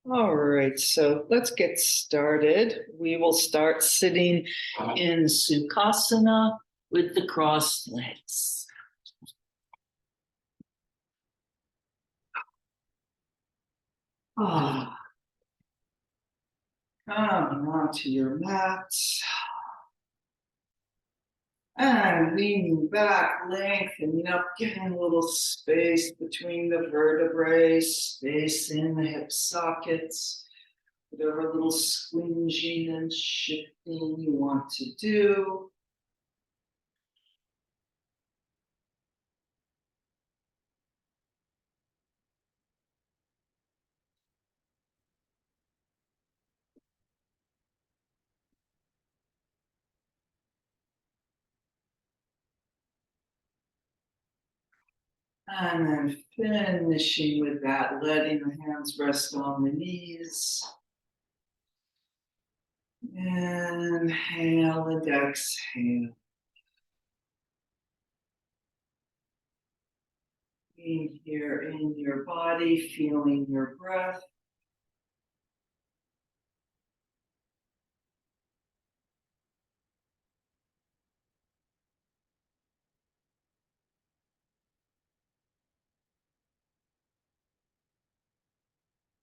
All right, so let's get started. We will start sitting in Sukhasana with the crossed legs. Come onto your mat. And leaning back, lengthening up, getting a little space between the vertebrae, space in the hip sockets. Whatever little squinging and shifting you want to do. And then finishing with that, letting the hands rest on the knees. Inhale and exhale. Being here in your body, feeling your breath.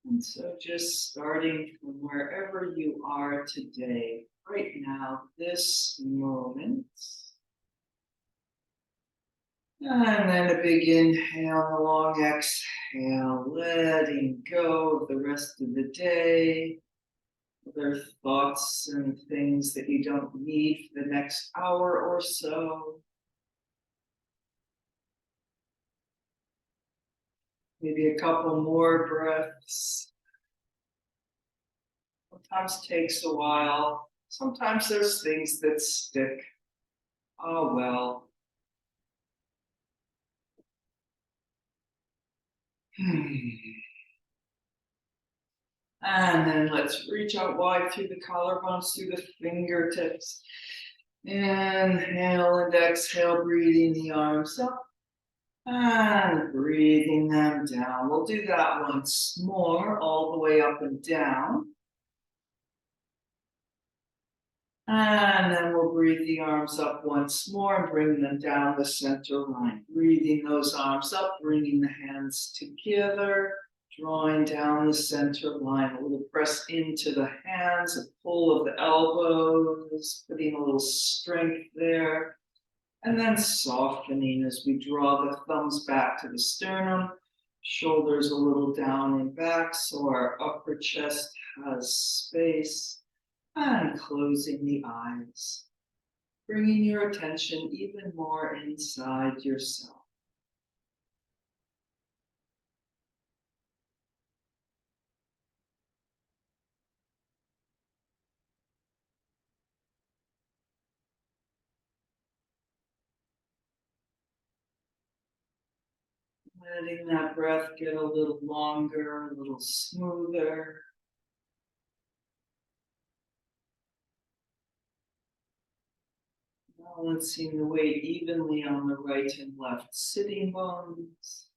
And so just starting from wherever you are today, right now, this moment. And then a big inhale, a long exhale, letting go of the rest of the day, other thoughts and things that you don't need for the next hour or so. Maybe a couple more breaths. Sometimes takes a while. Sometimes there's things that stick. Oh well. And then let's reach out wide through the collarbones, through the fingertips. Inhale and exhale, breathing the arms up and breathing them down. We'll do that once more, all the way up and down. And then we'll breathe the arms up once more and bring them down the center line. Breathing those arms up, bringing the hands together, drawing down the center line. A little press into the hands, a pull of the elbows, putting a little strength there. And then softening as we draw the thumbs back to the sternum, shoulders a little down and back so our upper chest has space. And closing the eyes, bringing your attention even more inside yourself. Letting that breath get a little longer, a little smoother. Balancing the weight evenly on the right and left sitting bones.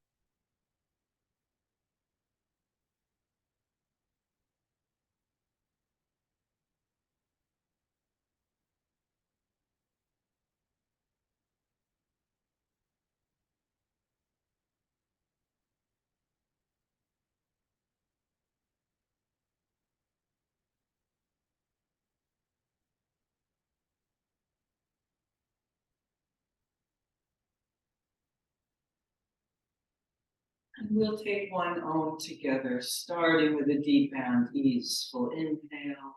And we'll take one Om together, starting with a deep and easeful inhale.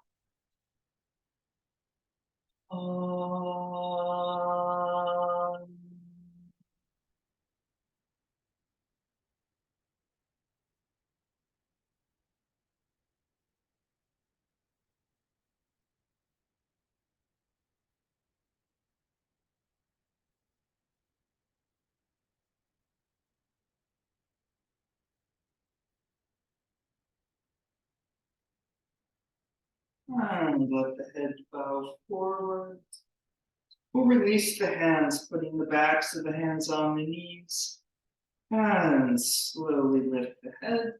Om. And let the head bow forward. We'll release the hands, putting the backs of the hands on the knees. And slowly lift the head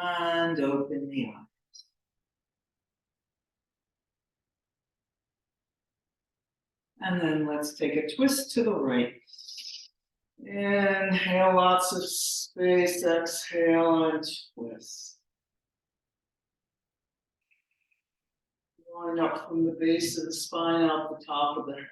And open the eyes. And then let's take a twist to the right. Inhale, lots of space. Exhale and twist. Going up from the base of the spine out the top of the head.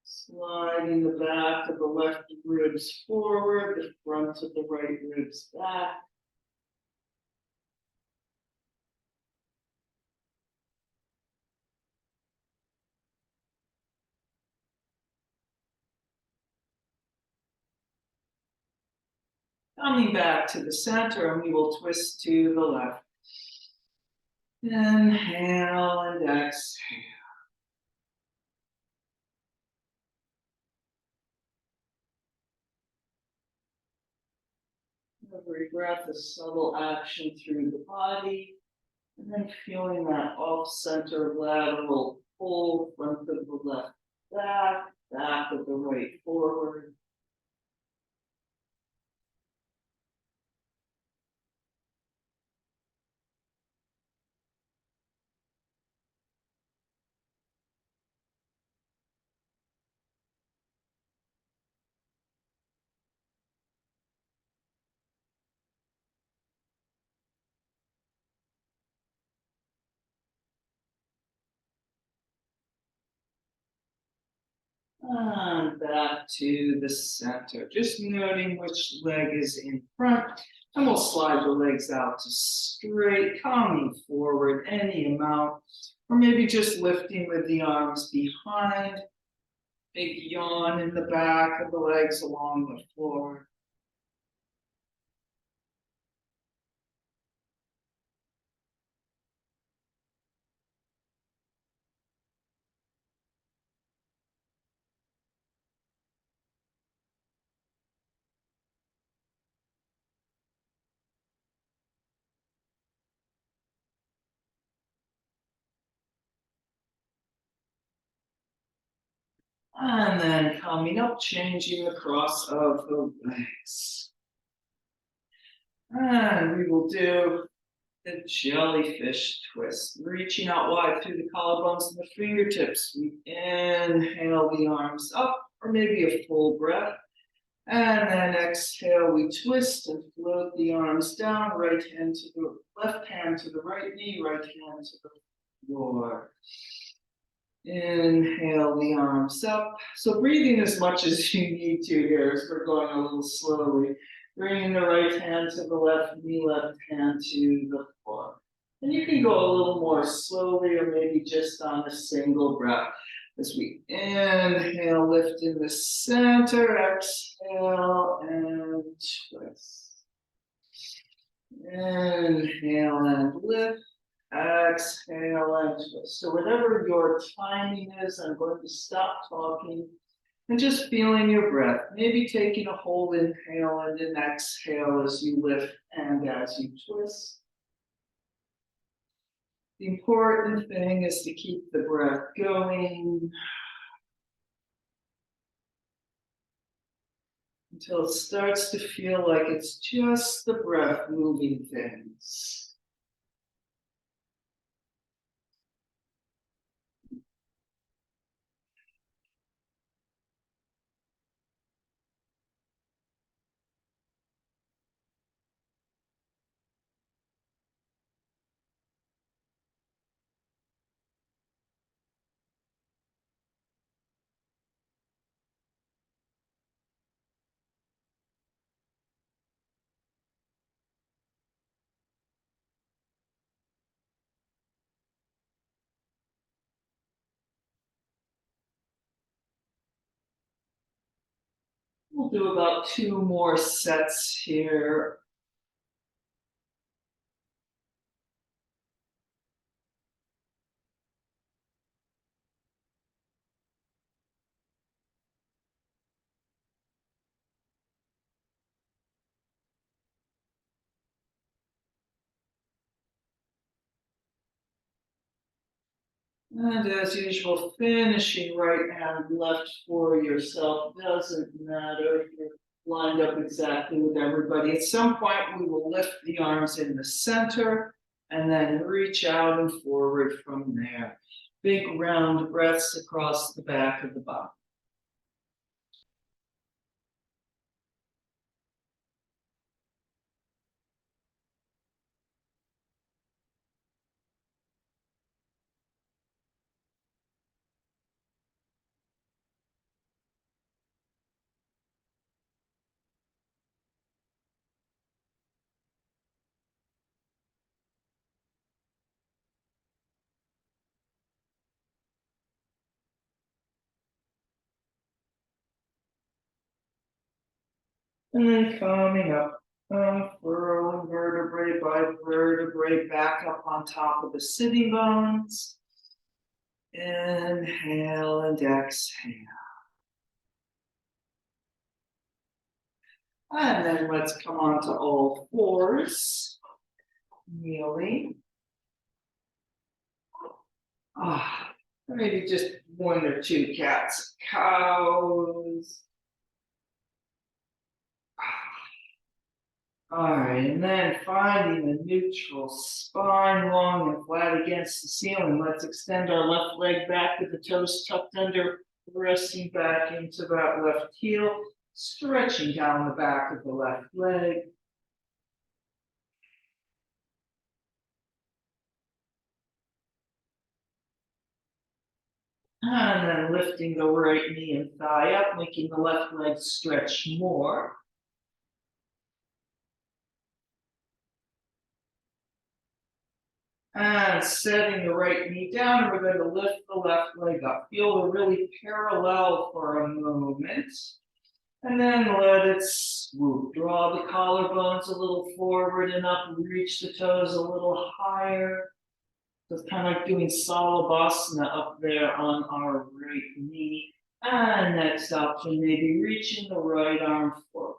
Sliding the back of the left ribs forward, the front of the right ribs back. Coming back to the center, and we will twist to the left. Inhale and exhale. Every breath, a subtle action through the body, and then feeling that off-center lateral pull, front of the left back, back of the right forward. And back to the center. Just noting which leg is in front. And we'll slide the legs out to straight, coming forward any amount. Or maybe just lifting with the arms behind. Big yawn in the back of the legs along the floor. And then coming up, changing the cross of the legs. And we will do the jellyfish twist, reaching out wide through the collarbones and the fingertips. We inhale the arms up, or maybe a full breath. And then exhale, we twist and float the arms down, right hand to the left hand to the right knee, right hand to the floor. Inhale the arms up. So breathing as much as you need to here as we're going a little slowly. Bringing the right hand to the left knee, left hand to the floor. And you can go a little more slowly or maybe just on a single breath. As we inhale, lift in the center, exhale and twist. Inhale and lift. Exhale and twist. So whatever your timing is, I'm going to stop talking and just feeling your breath. Maybe taking a whole inhale and an exhale as you lift and as you twist. The important thing is to keep the breath going until it starts to feel like it's just the breath moving things. We'll do about 2 more sets here. And as usual, finishing right hand left for yourself. Doesn't matter if you're lined up exactly with everybody. At some point, we will lift the arms in the center and then reach out and forward from there. Big round breaths across the back of the body. And then coming up, furrowing vertebrae by vertebrae back up on top of the sitting bones. Inhale and exhale. And then let's come on to all fours. Kneeling. Maybe just one or two cats, cows. All right, and then finding a neutral spine, long and flat against the ceiling. Let's extend our left leg back with the toes tucked under, resting back into that left heel, stretching down the back of the left leg. And then lifting the right knee and thigh up, making the left leg stretch more. And setting the right knee down, and we're going to lift the left leg up. Feel the really parallel for a moment. And then let it swoop. Draw the collarbones a little forward and up, reach the toes a little higher. So it's kind of like doing Salabhasana up there on our right knee. And next option, maybe reaching the right arm forward.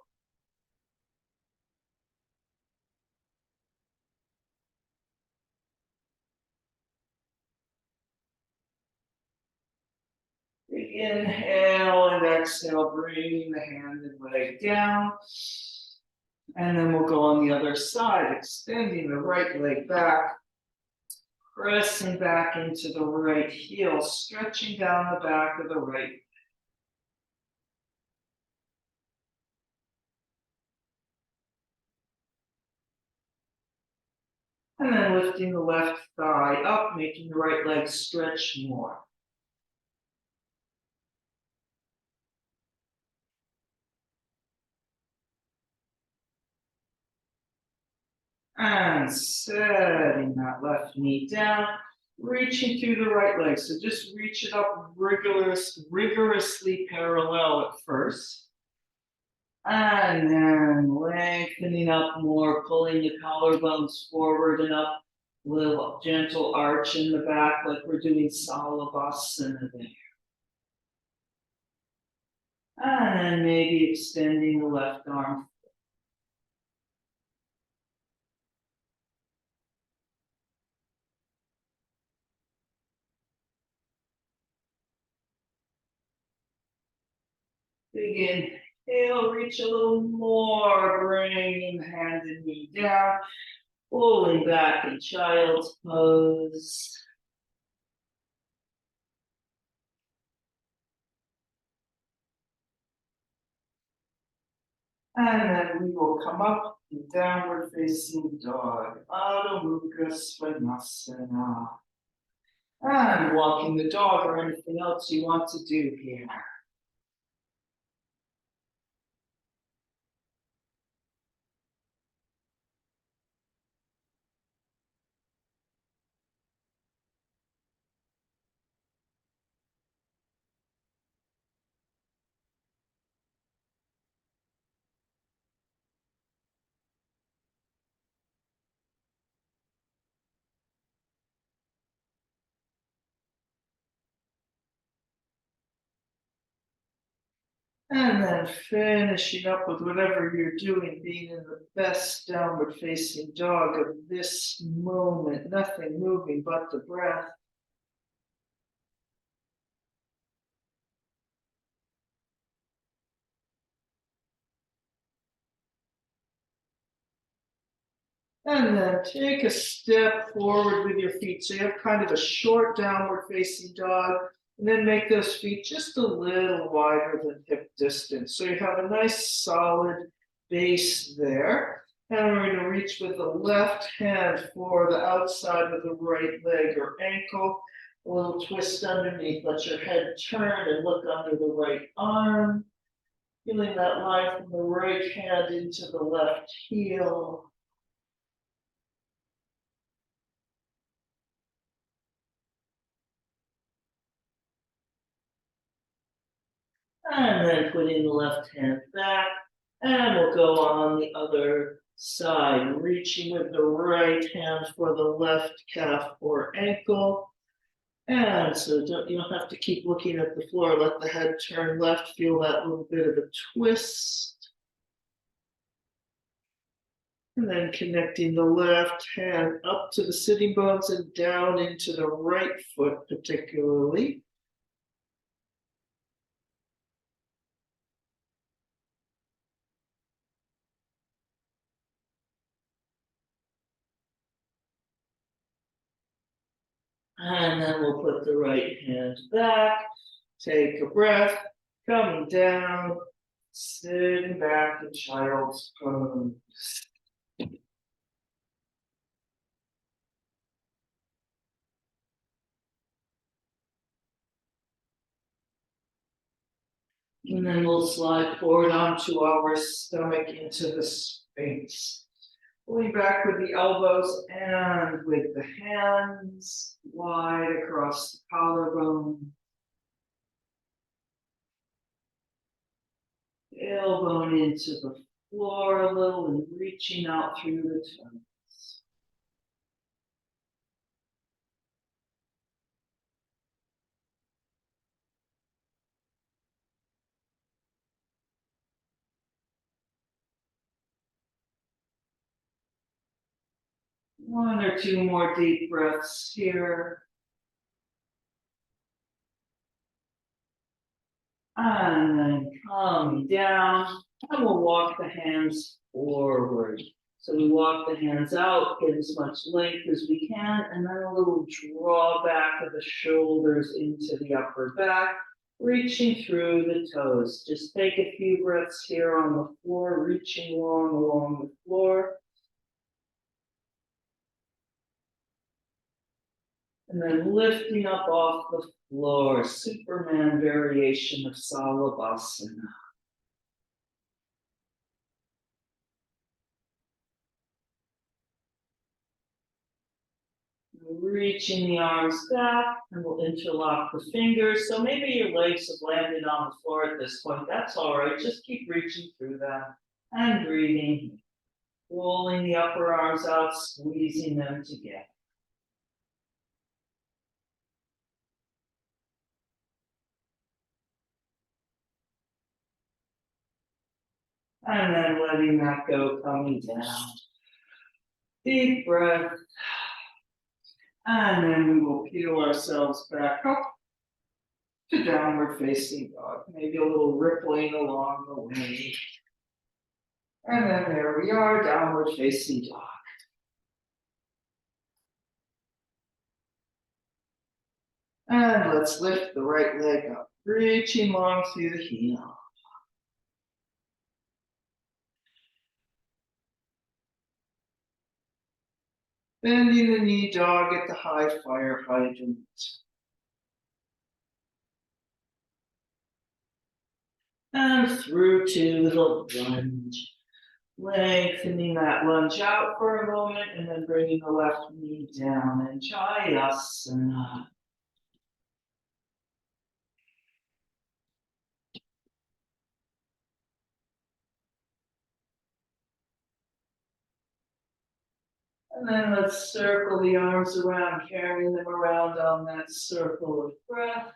Big inhale and exhale, bringing the hand and leg down. And then we'll go on the other side, extending the right leg back, pressing back into the right heel, stretching down the back of the right. And then lifting the left thigh up, making the right leg stretch more. And setting that left knee down, reaching through the right leg. So just reach it up rigorously parallel at first. And then lengthening up more, pulling the collarbones forward and up. Little gentle arch in the back like we're doing Salabhasana there. And then maybe extending the left arm. Big inhale, reach a little more, bringing the hand and knee down, pulling back in child's pose. And then we will come up in downward facing dog, Adho Mukha Svanasana. And walking the dog or anything else you want to do here. And then finishing up with whatever you're doing, being in the best downward facing dog of this moment, nothing moving but the breath. And then take a step forward with your feet. So you have kind of a short downward facing dog. And then make those feet just a little wider than hip distance. So you have a nice solid base there. And we're going to reach with the left hand for the outside of the right leg or ankle. A little twist underneath. Let your head turn and look under the right arm. Feeling that line from the right hand into the left heel. And then putting the left hand back. And we'll go on the other side, reaching with the right hand for the left calf or ankle. And so you don't have to keep looking at the floor. Let the head turn left. Feel that little bit of a twist. And then connecting the left hand up to the sitting bones and down into the right foot particularly. And then we'll put the right hand back. Take a breath, coming down, sitting back in child's pose. And then we'll slide forward onto our stomach into the space. Pulling back with the elbows and with the hands wide across the collarbone. Tailbone into the floor a little and reaching out through the toes. One or two more deep breaths here. And then come down, and we'll walk the hands forward. So we walk the hands out, get as much length as we can, and then a little draw back of the shoulders into the upper back, reaching through the toes. Just take a few breaths here on the floor, reaching long along the floor. And then lifting up off the floor, Superman variation of Salabhasana. Reaching the arms back, and we'll interlock the fingers. So maybe your legs have landed on the floor at this point. That's all right. Just keep reaching through them and breathing. Rolling the upper arms out, squeezing them together. And then letting that go, coming down. Deep breath. And then we will peel ourselves back up to downward facing dog. Maybe a little rippling along the way. And then there we are, downward facing dog. And let's lift the right leg up, reaching long through the heel. Bending the knee dog at the high fire hydrant. And through to the lunge. Lengthening that lunge out for a moment and then bringing the left knee down in Jayasana. And then let's circle the arms around, carrying them around on that circle of breath.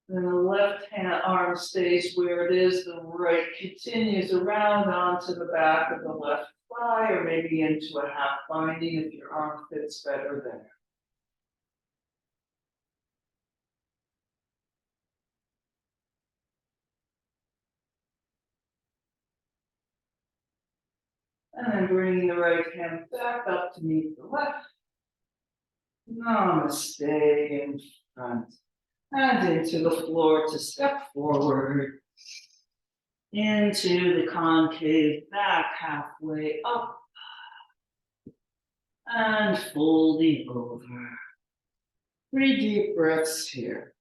And the left hand arm stays where it is, the right continues around onto the back of the left thigh, or maybe into a half binding if your arm fits better there. And then bringing the right hand back up to meet the left. Namaste in front. And into the floor to step forward. Into the concave back, halfway up. And folding over. 3 deep breaths here.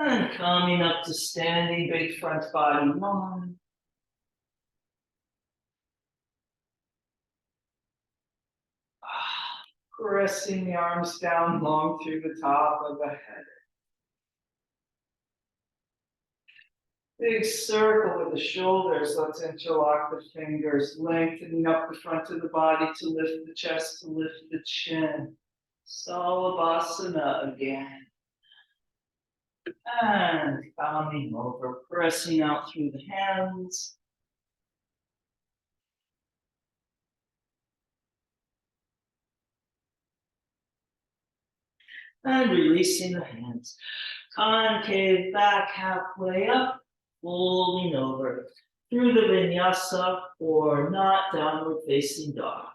And coming up to standing, big front body long. Pressing the arms down long through the top of the head. Big circle with the shoulders. Let's interlock the fingers, lengthening up the front of the body to lift the chest, to lift the chin. Salabhasana again. And coming over, pressing out through the hands. And releasing the hands. Concave back, halfway up, folding over. Through the vinyasa or not, downward facing dog.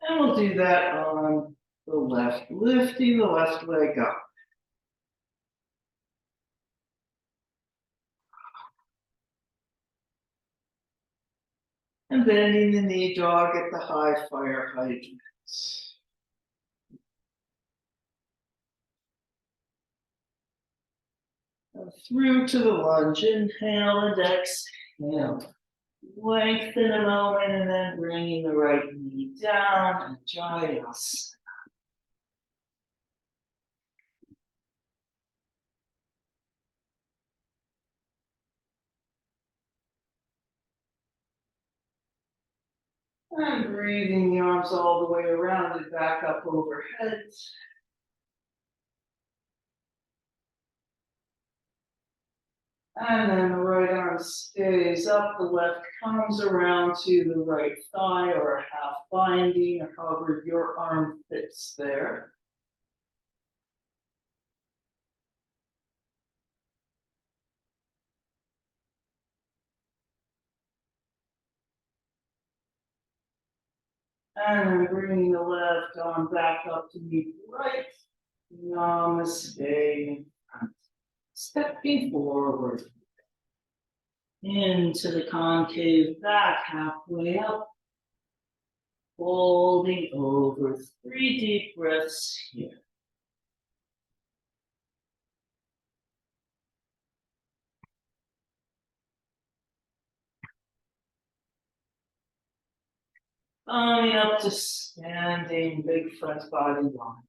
And we'll do that on the left, lifting the left leg up. And bending the knee, dog at the high fire hydrants. And through to the lunge, inhale and exhale. Lengthen a moment and then bringing the right knee down and Jayasana. And breathing the arms all the way around and back up overhead. And then the right arm stays up, the left comes around to the right thigh or a half binding, or however your arm fits there. And then bringing the left arm back up to meet the right. Namaste. Stepping forward. Into the concave back, halfway up. Folding over. 3 deep breaths here. Coming up to standing, big front body long.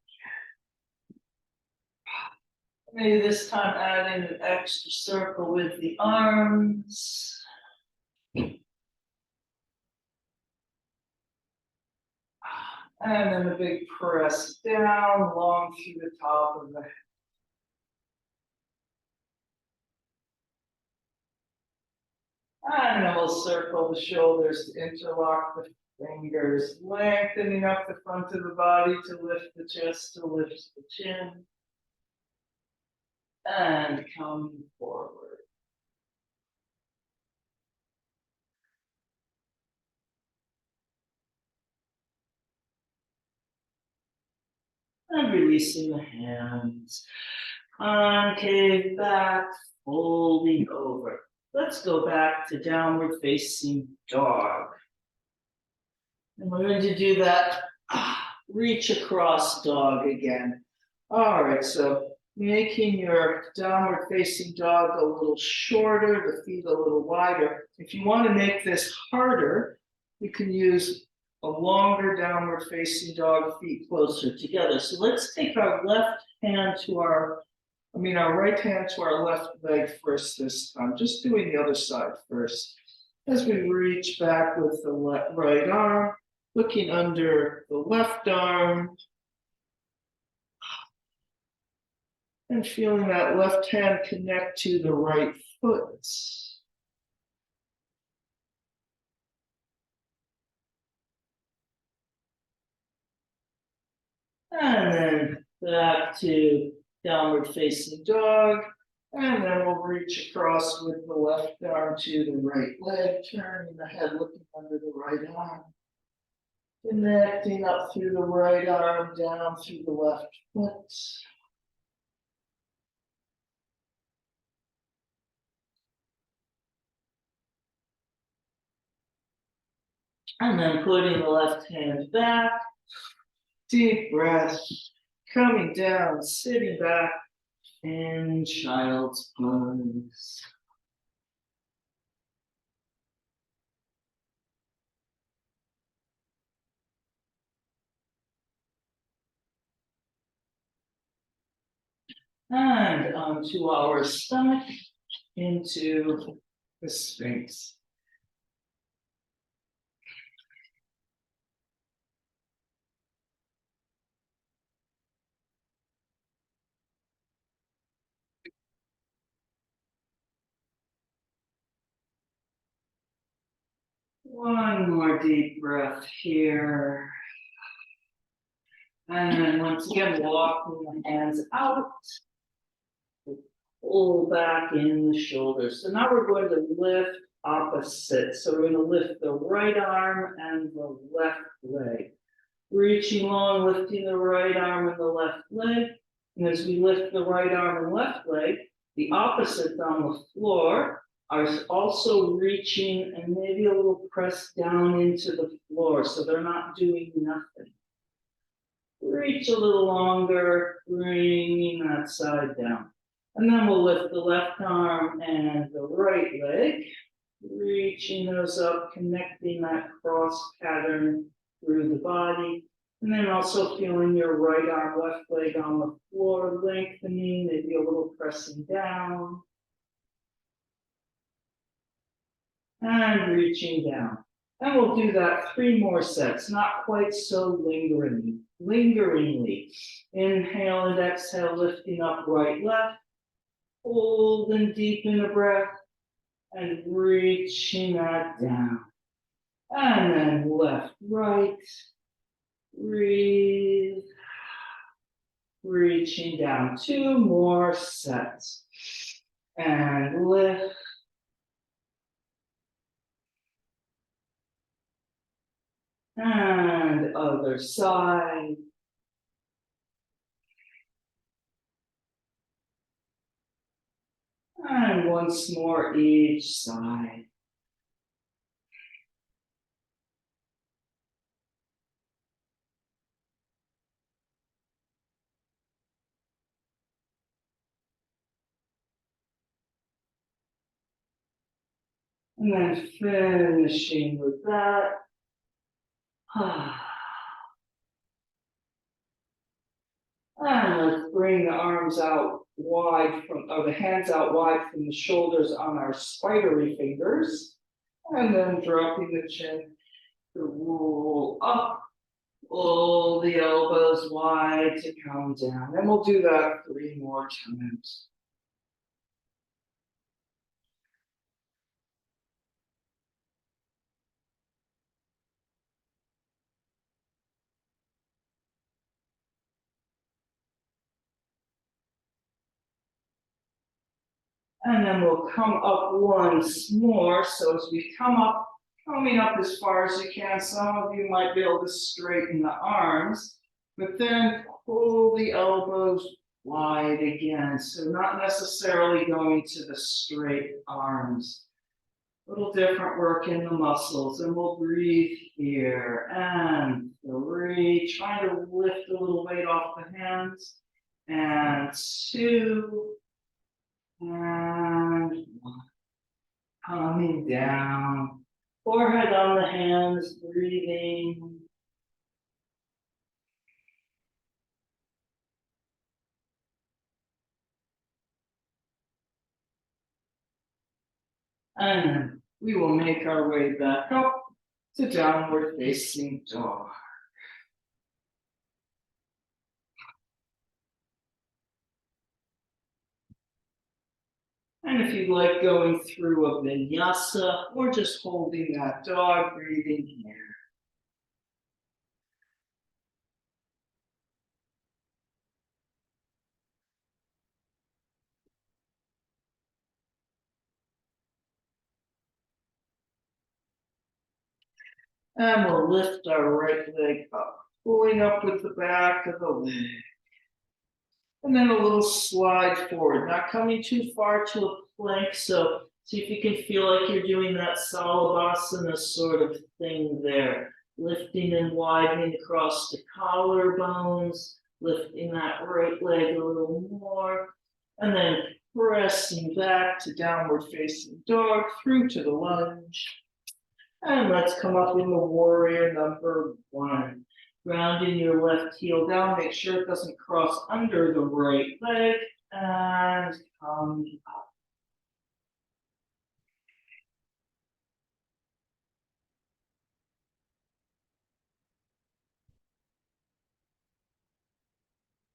Maybe this time adding an extra circle with the arms. And then a big press down, long through the top of the head. And then we'll circle the shoulders to interlock the fingers, lengthening up the front of the body to lift the chest, to lift the chin. And coming forward. And releasing the hands. Concave back, folding over. Let's go back to downward facing dog. And we're going to do that reach across dog again. All right, so making your downward facing dog a little shorter, the feet a little wider. If you want to make this harder, you can use a longer downward facing dog, feet closer together. So let's take our right hand to our left leg first this time, just doing the other side first. As we reach back with the right arm, looking under the left arm, and feeling that left hand connect to the right foot. And then back to downward facing dog. And then we'll reach across with the left arm to the right leg, turning the head, looking under the right arm. Connecting up through the right arm, down through the left foot. And then putting the left hand back. Deep breath. Coming down, sitting back in child's pose. And onto our stomach, into the Sphinx. One more deep breath here. And then once again, walking the hands out. Pull back in the shoulders. So now we're going to lift opposite. So we're going to lift the right arm and the left leg. Reaching long, lifting the right arm and the left leg. And as we lift the right arm and left leg, the opposites on the floor are also reaching and maybe a little pressed down into the floor. So they're not doing nothing. Reach a little longer, bringing that side down. And then we'll lift the left arm and the right leg, reaching those up, connecting that cross pattern through the body. And then also feeling your right arm, left leg on the floor, lengthening, maybe a little pressing down. And reaching down. And we'll do that 3 more sets, not quite so lingeringly. Inhale and exhale, lifting up right, left. Hold and deepen the breath and reaching that down. And then left, right. Breathe. Reaching down. 2 more sets. And lift. And other side. And once more each side. And then finishing with that. And let's bring the arms out wide or the hands out wide from the shoulders on our spidery fingers. And then dropping the chin to roll up. Pull the elbows wide to come down. And we'll do that 3 more times. And then we'll come up once more. So as we come up, coming up as far as you can, some of you might be able to straighten the arms, but then pull the elbows wide again. So not necessarily going to the straight arms. A little different work in the muscles. And we'll breathe here. And 3, trying to lift a little weight off the hands. And 2. And 1. Coming down. Forehead on the hands, breathing. And then we will make our way back up to downward facing dog. And if you'd like going through a vinyasa or just holding that dog, breathing here. And we'll lift our right leg up, pulling up with the back of the leg. And then a little slide forward, not coming too far to a plank. So see if you can feel like you're doing that salabhasana sort of thing there. Lifting and widening across the collarbones, lifting that right leg a little more, and then pressing back to downward facing dog through to the lunge. And let's come up in the warrior number one. Grounding your left heel down, make sure it doesn't cross under the right leg, and come up.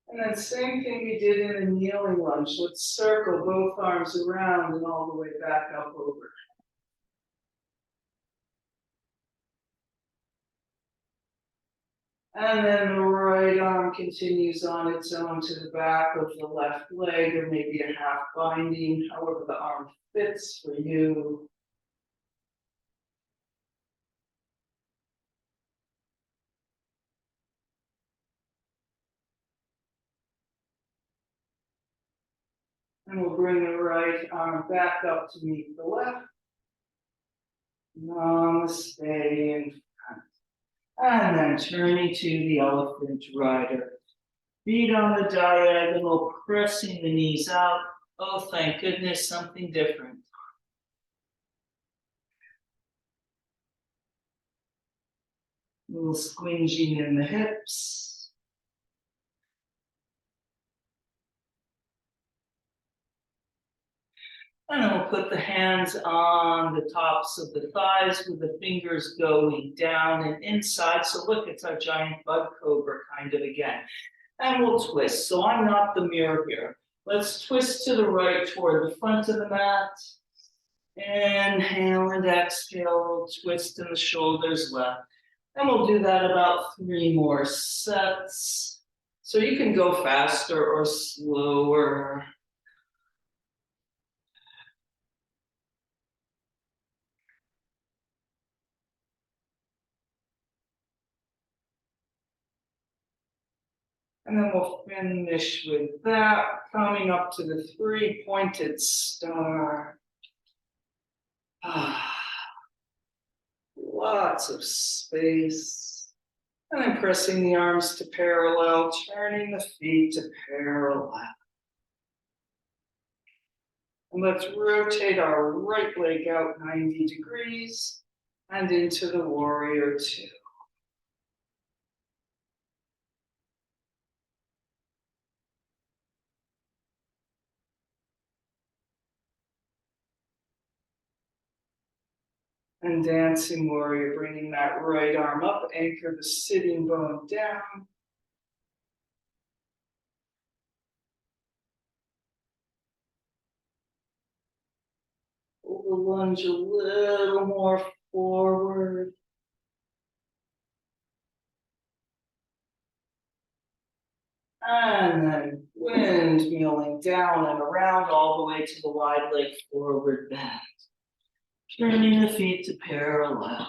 And then same thing we did in the kneeling lunge. Let's circle both arms around and all the way back up over. And then the right arm continues on its own to the back of the left leg, or maybe a half binding, however the arm fits for you. And we'll bring the right arm back up to meet the left. Namaste in front. And then turning to the elephant rider. Feet on the diagonal, pressing the knees out. Oh, thank goodness, something different. A little squinging in the hips. And then we'll put the hands on the tops of the thighs with the fingers going down and inside. So look, it's our giant bug cobra kind of again. And we'll twist. So I'm not the mirror here. Let's twist to the right toward the front of the mat. Inhale and exhale, twist in the shoulders left. And we'll do that about 3 more sets. So you can go faster or slower. And then we'll finish with that, coming up to the 3-pointed star. Lots of space. And then pressing the arms to parallel, turning the feet to parallel. And let's rotate our right leg out 90 degrees and into the warrior two. And dancing warrior, bringing that right arm up, anchor the sitting bone down. Over lunge a little more forward. And then windmilling down and around all the way to the wide leg forward bend. Turning the feet to parallel.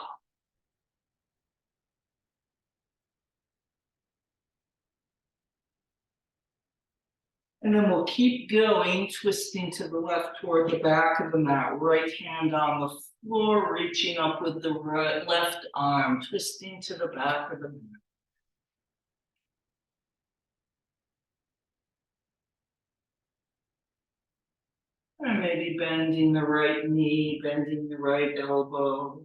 And then we'll keep going, twisting to the left toward the back of the mat. Right hand on the floor, reaching up with the right, left arm, twisting to the back of the mat. And maybe bending the right knee, bending the right elbow.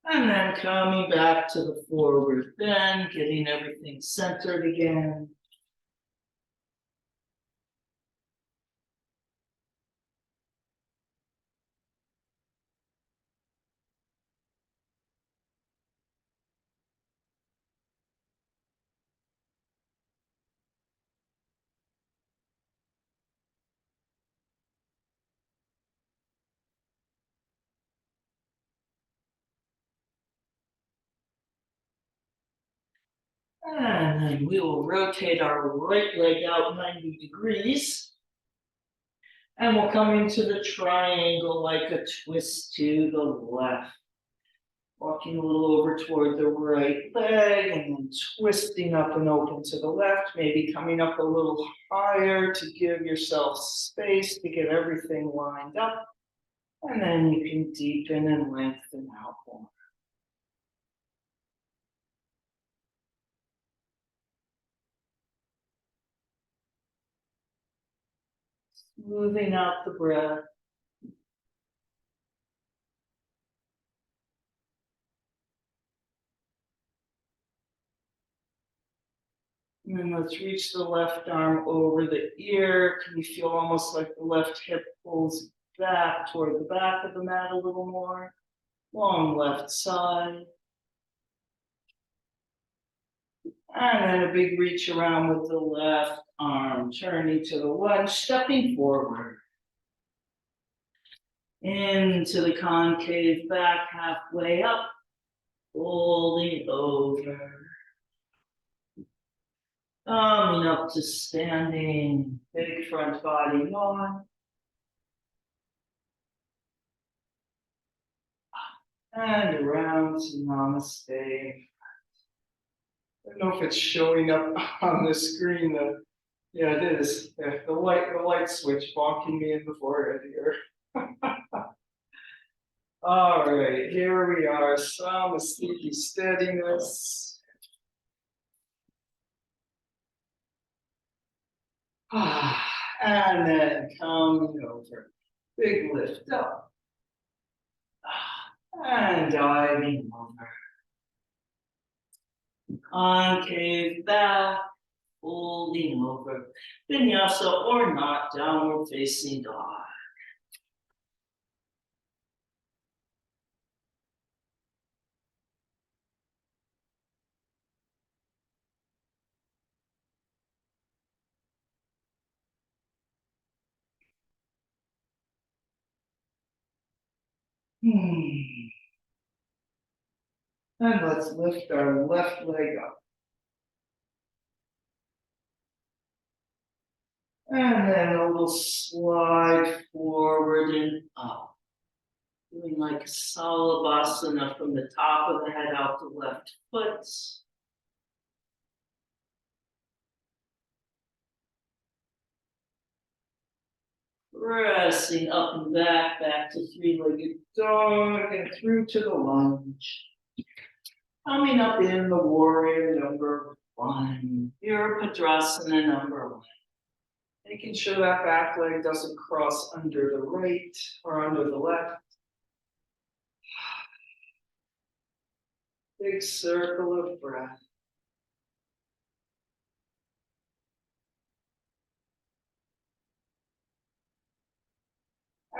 And then coming back to the forward bend, getting everything centered again. And then we will rotate our right leg out 90 degrees. And we'll come into the triangle like a twist to the left. Walking a little over toward the right leg and then twisting up and open to the left, maybe coming up a little higher to give yourself space to get everything lined up. And then you can deepen and lengthen out more. Smoothing out the breath. And then let's reach the left arm over the ear. Can you feel almost like the left hip pulls back toward the back of the mat a little more? Long left side. And then a big reach around with the left arm, turning to the lunge, stepping forward. Into the concave back, halfway up, folding over. Coming up to standing, big front body yawn. And around to Namaste. I don't know if it's showing up on the screen though. Yeah, it is. Yeah, the light switch bonking me in the forehead here. All right, here we are. Namaste, steadiness. And then coming over. Big lift up. And diving over. Concave back, folding over. Vinyasa or not, downward facing dog. And let's lift our left leg up. And then a little slide forward and up. Doing like a salabhasana from the top of the head out the left foot. Pressing up and back, back to three-legged dog and through to the lunge. Coming up in the warrior number one, Virabhadrasana number one. Making sure that back leg doesn't cross under the right or under the left. Big circle of breath.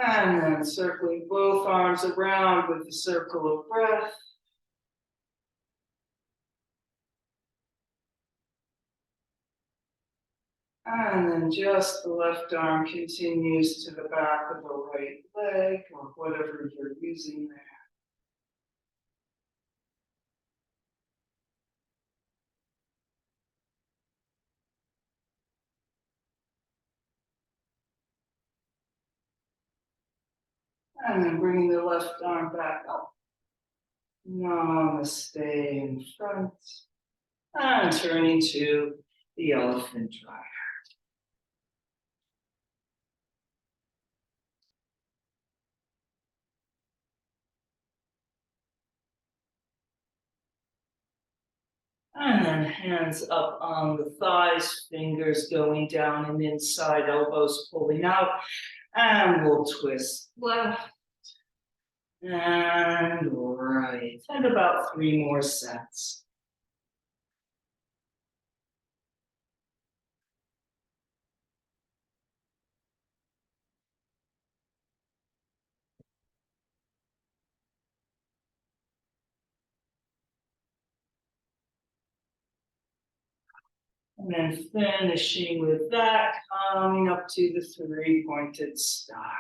And then circling both arms around with the circle of breath. And then just the left arm continues to the back of the right leg or whatever you're using there. And then bringing the left arm back up. Namaste in front. And turning to the elephant rider. And then hands up on the thighs, fingers going down and inside, elbows pulling out. And we'll twist left and right. And about 3 more sets. And then finishing with that, coming up to the 3-pointed star.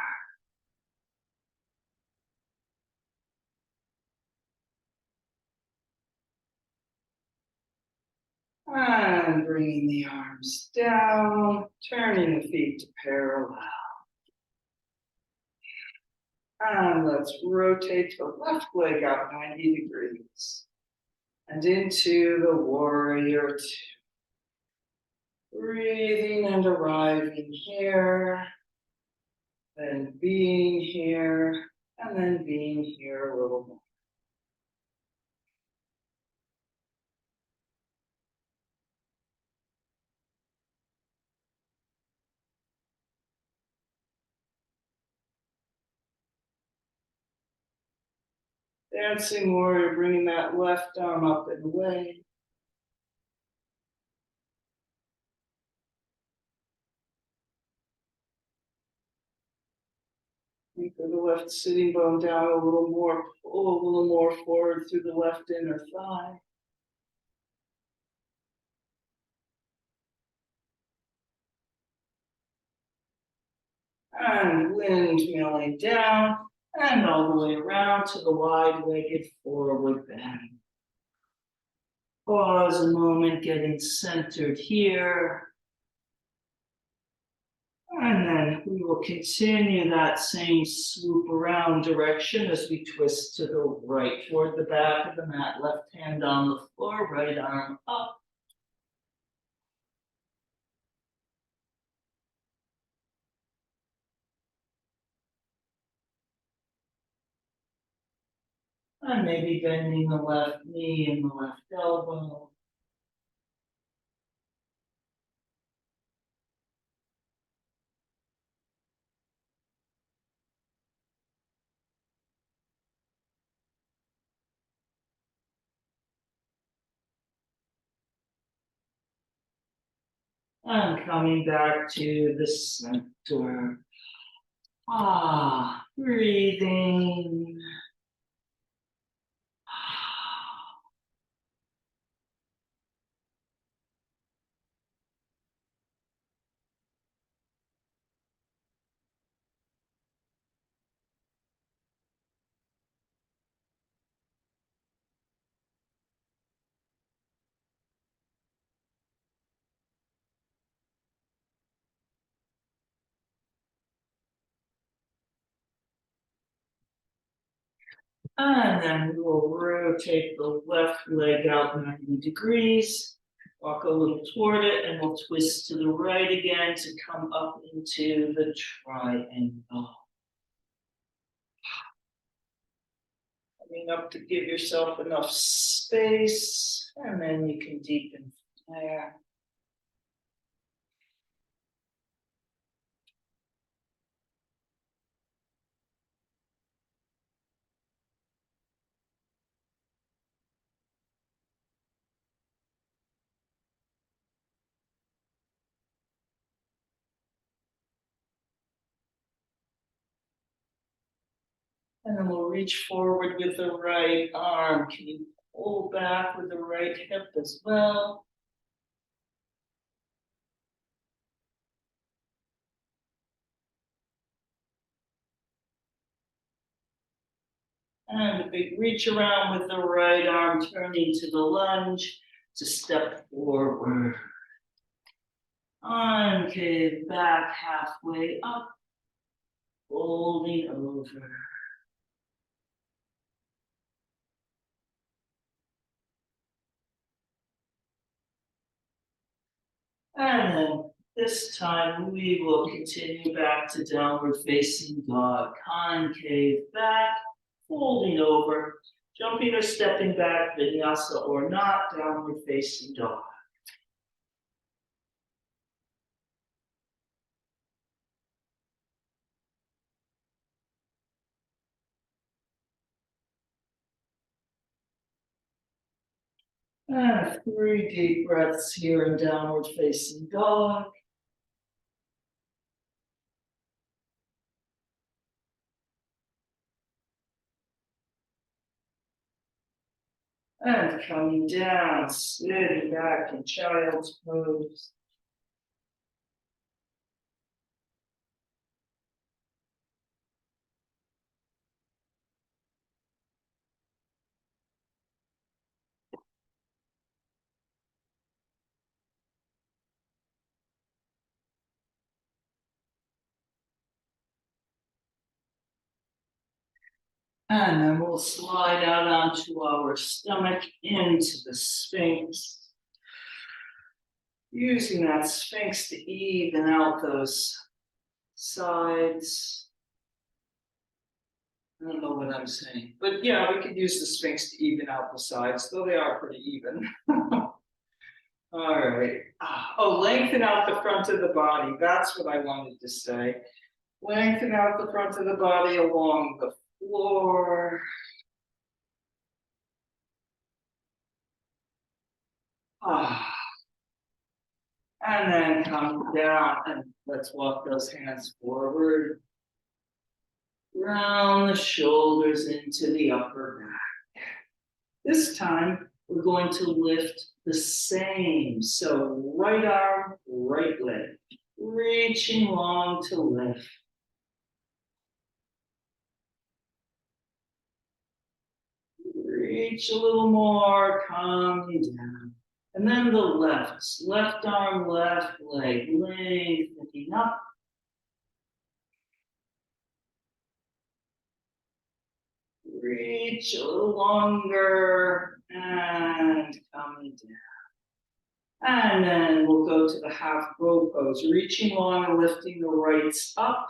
And bringing the arms down, turning the feet to parallel. And let's rotate the left leg out 90 degrees. And into the warrior two. Breathing and arriving here. Then being here. And then being here a little more. Dancing warrior, bringing that left arm up and away. Anchor the left sitting bone down a little more, pull a little more forward through the left inner thigh. And windmilling down and all the way around to the wide-legged forward bend. Pause a moment, getting centered here. And then we will continue that same swoop around direction as we twist to the right toward the back of the mat. Left hand on the floor, right arm up. And maybe bending the left knee and the left elbow. And coming back to the center. Breathing. And then we will rotate the left leg out 90 degrees. Walk a little toward it and we'll twist to the right again to come up into the triangle. Coming up to give yourself enough space, and then you can deepen from there. And then we'll reach forward with the right arm. Can you pull back with the right hip as well? And a big reach around with the right arm, turning to the lunge to step forward. Concave back halfway up, folding over. And then this time we will continue back to downward facing dog. Concave back, folding over, jumping or stepping back, vinyasa or not, downward facing dog. And 3 deep breaths here in downward facing dog. And coming down, sitting back in child's pose. And then we'll slide out onto our stomach into the Sphinx. Using that Sphinx to even out those sides. I don't know what I'm saying, but yeah, we could use the Sphinx to even out the sides, though they are pretty even. All right. Oh, lengthen out the front of the body. That's what I wanted to say. Lengthen out the front of the body along the floor. And then come down and let's walk those hands forward. Round the shoulders into the upper back. This time, we're going to lift the same. So right arm, right leg. Reaching long to lift. Reach a little more, coming down. And then the left arm, left leg, lengthening up. Reach a little longer and coming down. And then we'll go to the half bow pose, reaching long and lifting the rights up.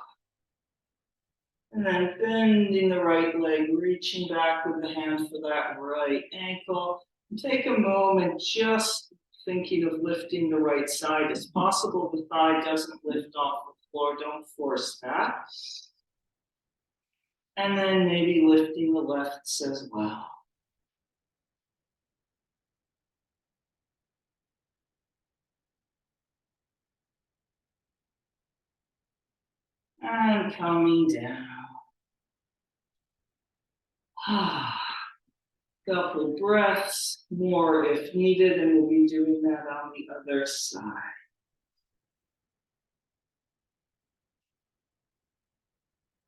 And then bending the right leg, reaching back with the hand for that right ankle. And take a moment just thinking of lifting the right side. It's possible the thigh doesn't lift off the floor, don't force that. And then maybe lifting the lefts as well. And coming down. Couple breaths, more if needed, and we'll be doing that on the other side.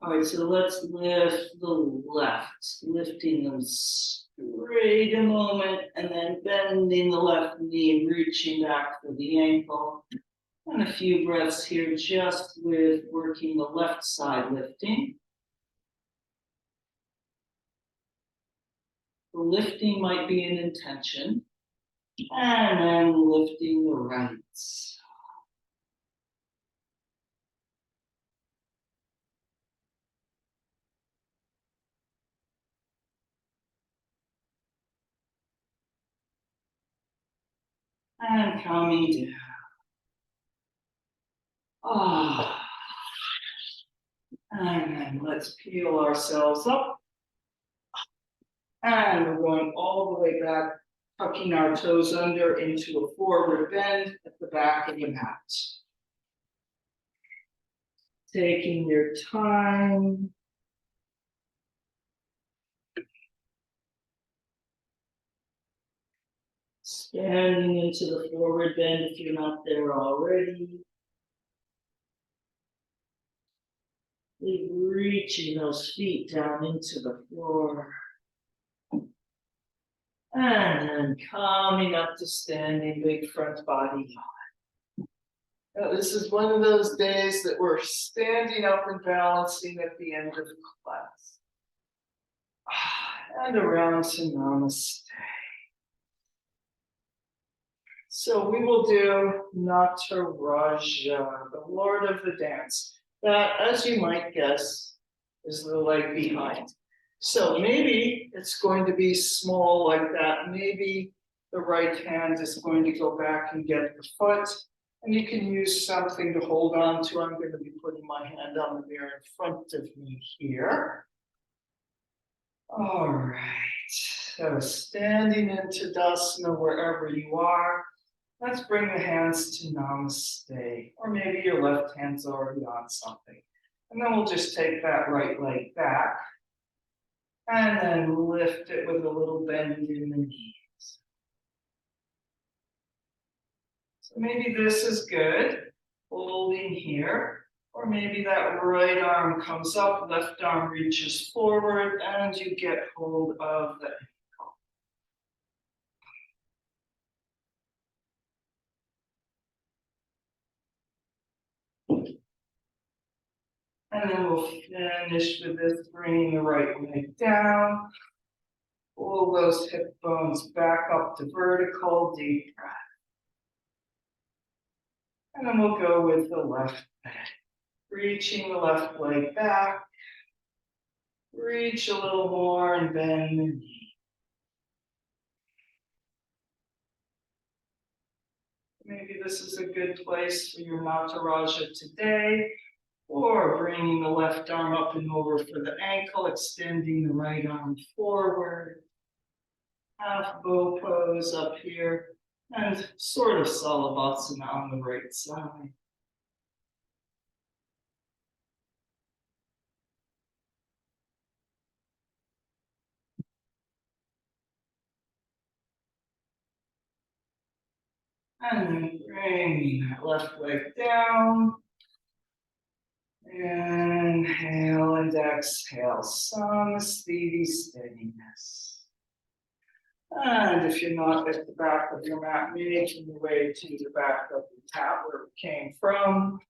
All right, so let's lift the left, lifting them straight a moment, and then bending the left knee, reaching back for the ankle. And a few breaths here just with working the left side lifting. The lifting might be an intention. And then lifting the right. And coming down. And then let's peel ourselves up. And we're going all the way back, tucking our toes under into a forward bend at the back of the mat. Taking your time. Standing into the forward bend if you're not there already. Reaching those feet down into the floor. And then coming up to standing, big front body yawn. Now, this is one of those days that we're standing up and balancing at the end of the class. And around to Namaste. So we will do Nataraja, the Lord of the Dance. That, as you might guess, is the leg behind. So maybe it's going to be small like that. Maybe the right hand is going to go back and get the foot. And you can use something to hold on to. I'm going to be putting my hand on the mirror in front of me here. All right. So standing into Tadasana wherever you are. Let's bring the hands to Namaste. Or maybe your left hand's already on something. And then we'll just take that right leg back. And then lift it with a little bend in the knees. So maybe this is good, holding here. Or maybe that right arm comes up, left arm reaches forward, and you get hold of the ankle. And then we'll finish with this, bringing the right leg down. Pull those hip bones back up to vertical, deep breath. And then we'll go with the left leg. Reaching the left leg back. Reach a little more and bend the knee. Maybe this is a good place for your Nataraja today. Or bringing the left arm up and over for the ankle, extending the right arm forward. Half bow pose up here, and sort of Salabhasana on the right side. And then bringing that left leg down. Inhale and exhale, Samasthiti steadiness. And if you're not at the back of your mat, making your way to the back of the mat where it came from.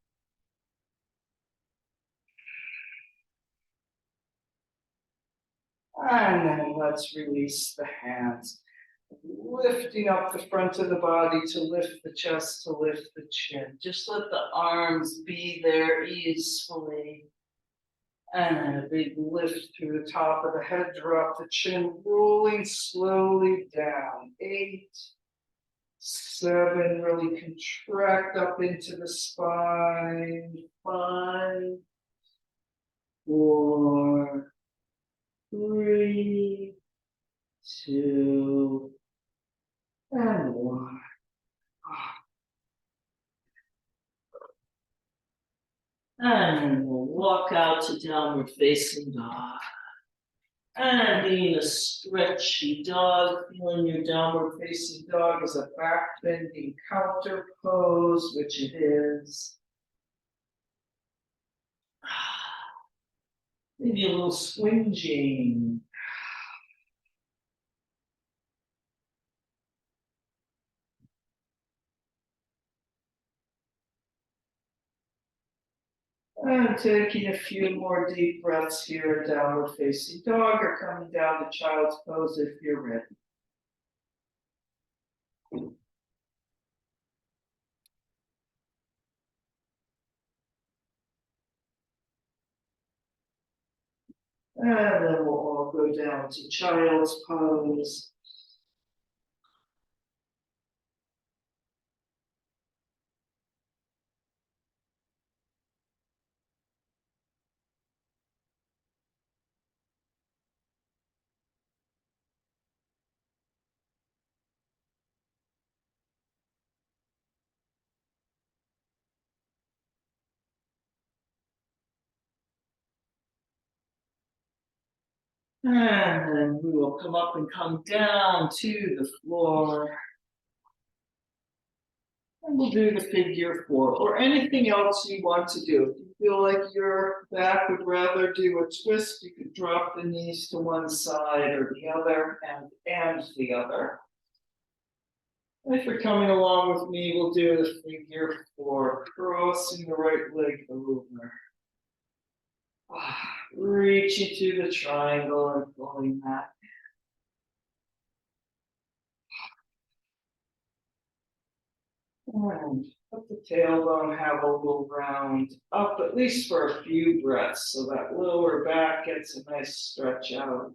And then let's release the hands. Lifting up the front of the body to lift the chest, to lift the chin. Just let the arms be there easily. And a big lift through the top of the head, drop the chin, rolling slowly down. 8, 7, really contract up into the spine. 5, 4, 3, 2, and 1. And then we'll walk out to downward facing dog. And being a stretchy dog, feeling your downward facing dog is a back bending counter pose, which it is. Maybe a little swinging. And taking a few more deep breaths here, downward facing dog, or coming down to child's pose if you're ready. And then we'll all go down to child's pose. And then we will come up and come down to the floor. And we'll do the figure 4 or anything else you want to do. If you feel like your back would rather do a twist, you could drop the knees to one side or the other and the other. And if you're coming along with me, we'll do the figure 4, crossing the right leg over. Reaching to the triangle and pulling that. And let the tailbone have a little round up, at least for a few breaths, so that lower back gets a nice stretch out.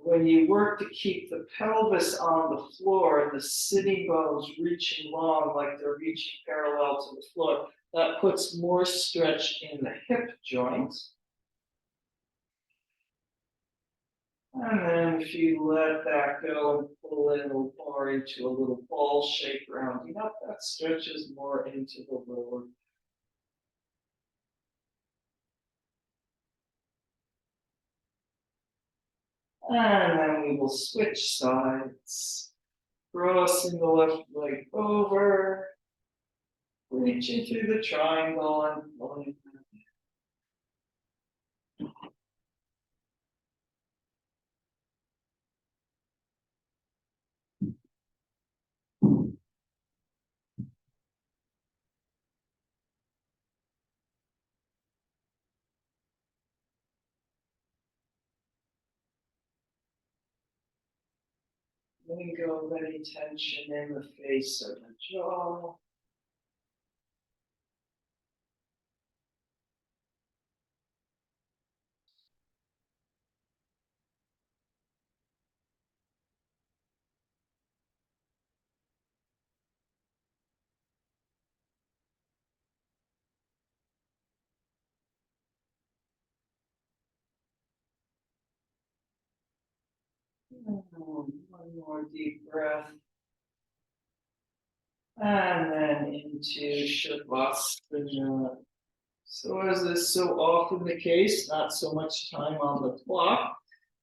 When you work to keep the pelvis on the floor, the sitting bones reaching long like they're reaching parallel to the floor, that puts more stretch in the hip joints. And then if you let that go and pull it more into a little ball shape rounding up, that stretches more into the lower. And then we will switch sides, crossing the left leg over, reaching through the triangle and pulling. letting go of any tension in the face or the jaw. One more deep breath. And then into Shavasana. So as is so often the case, not so much time on the clock.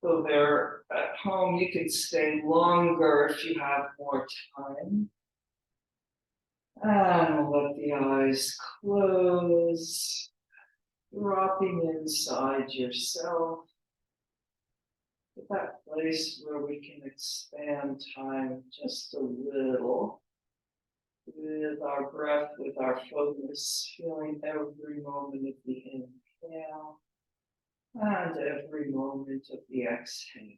So there at home, you can stay longer if you have more time. And we'll let the eyes close, dropping inside yourself. To that place where we can expand time just a little. With our breath, with our focus, feeling every moment of the inhale and every moment of the exhale.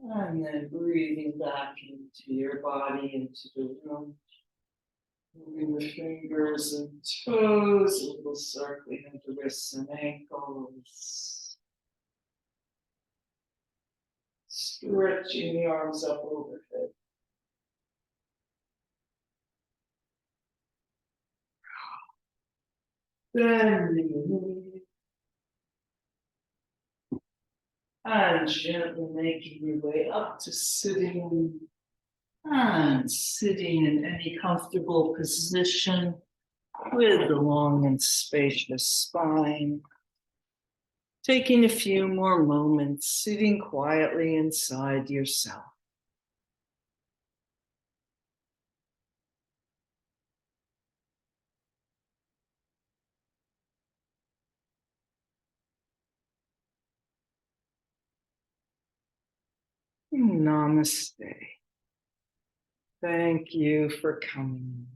And then breathing back into your body, into the room. Moving the fingers and toes, a little circling of the wrists and ankles. Stretching the arms up overhead. Bending the knees. And gently making your way up to sitting. And sitting in any comfortable position with the long and spacious spine. Taking a few more moments sitting quietly inside yourself. Namaste. Thank you for coming.